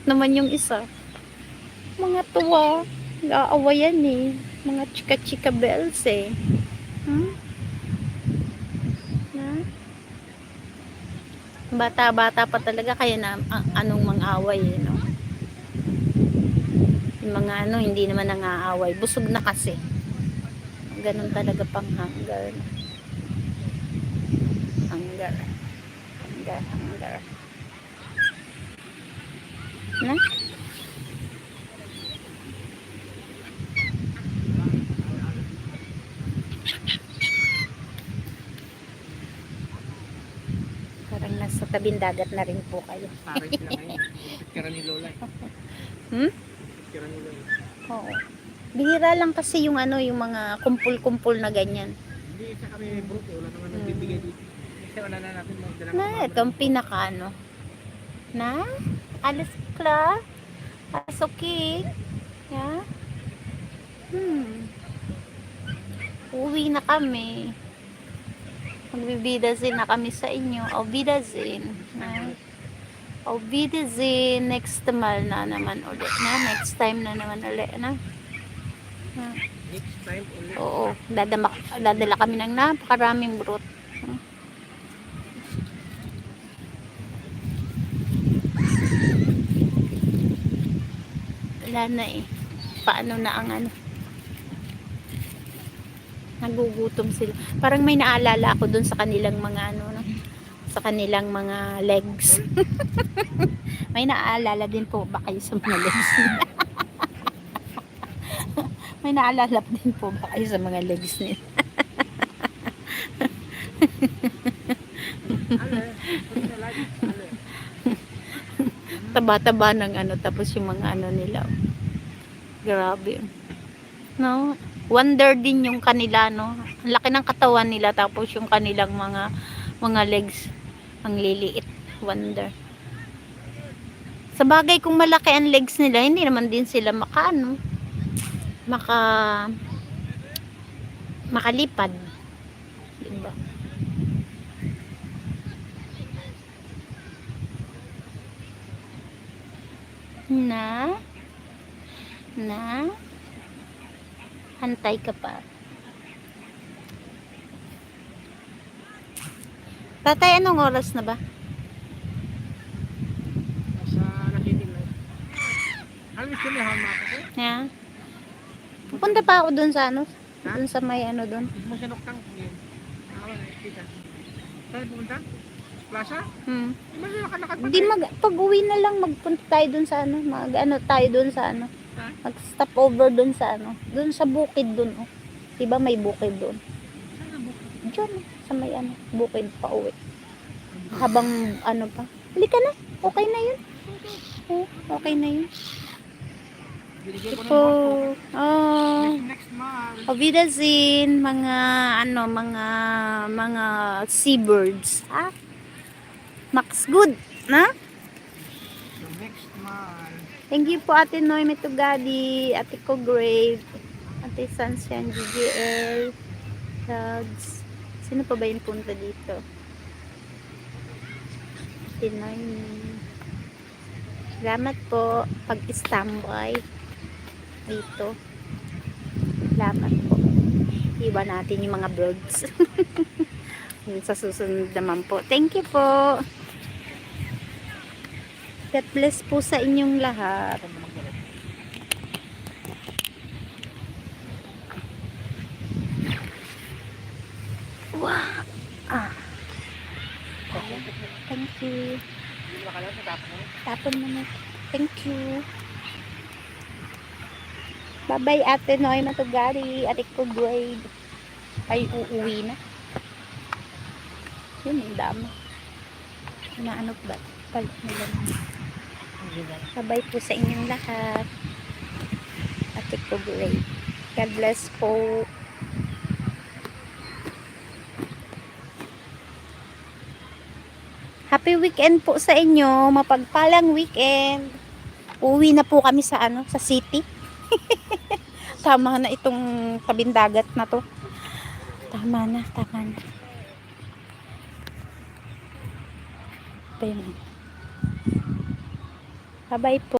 naman yung isa. Mga tuwa. Nag-aawayan eh. Mga chika-chika bells eh. Hmm? Ha? Bata-bata pa talaga kaya na anong mang-away eh, no? Yung mga ano, hindi naman nang-aaway. Busog na kasi. Ganun talaga pang hunger. Hunger. Hunger, hunger. Na? Parang nasa tabing dagat na rin po kayo. Pares na ngayon. Picture ni Lola. Hmm? Picture ni Lola. Oo. Bihira lang kasi yung ano, yung mga kumpul-kumpul na ganyan. Hindi isa kami bruto. Wala naman nagbibigay dito. Isa wala na natin magdala Na, itong pinaka ano. Na? Alis kla? Asuki? Ya? Uwi na kami. Magbibidazin na kami sa inyo. Obidazin. Obidazin. Next time na naman ulit. Na? Next time na naman ulit. Na? Next time ulit. Oo. Dadala kami ng napakaraming brut. Wala na eh. Paano na ang ano? Nagugutom sila. Parang may naalala ako dun sa kanilang mga ano, no? Sa kanilang mga legs. May naalala din po ba kayo sa mga legs? May naalala din po ba kayo sa mga legs nila? Taba-taba ng ano, tapos yung mga ano nila. Grabe. No? Wonder din yung kanila, no? Ang laki ng katawan nila, tapos yung kanilang mga legs ang liliit. Wonder. Sa bagay kung malaki ang legs nila, hindi naman din sila makalipad. Diba? Na? Hantay ka pa. Tatay, anong oras na ba? Sa nakitin lang. Alam mo sila hama ako. Ha? Pupunta pa ako dun sa ano? Dun sa may ano dun. Mo siya noktang. Kita. Saan pumunta? Plaza? Di pag-uwi na lang magpunta tayo dun sa ano, ano tayo dun sa ano. Mag-stop over dun sa ano, dun sa bukid dun oh. 'Di ba may bukid dun? Diyan sa may ano, bukid pa uwi. Habang ano pa. Halika na. Okay na 'yun. Oh, okay na 'yun. Ito, Next month. Ovidazin, mga ano, mga seabirds, ha? Max good, na? Next month. Thank you po Ate Noy Metugadi, Ate Ko Grave, Ate Sansian GGL, Logs. Sino pa ba yung punta dito? Ate Noy. Salamat po pag-standby dito. Salamat po. Iwan natin yung mga birds. Sa susunod naman po. Thank you po. God bless po sa inyong lahat. Wow. Thank you. Tapon mo na. Thank you. Bye-bye Ate Noy Matugari. Ate ko grade. Ay, uuwi na. Yun, ang dami. Ano ba? Palit nila na. Bye-bye po sa inyong lahat. Ate ko grade. God bless po. Happy weekend po sa inyo. Mapagpalang weekend. Uwi na po kami sa ano, sa city. Tama na itong tabindagat na to. Tama na. Bye-bye po.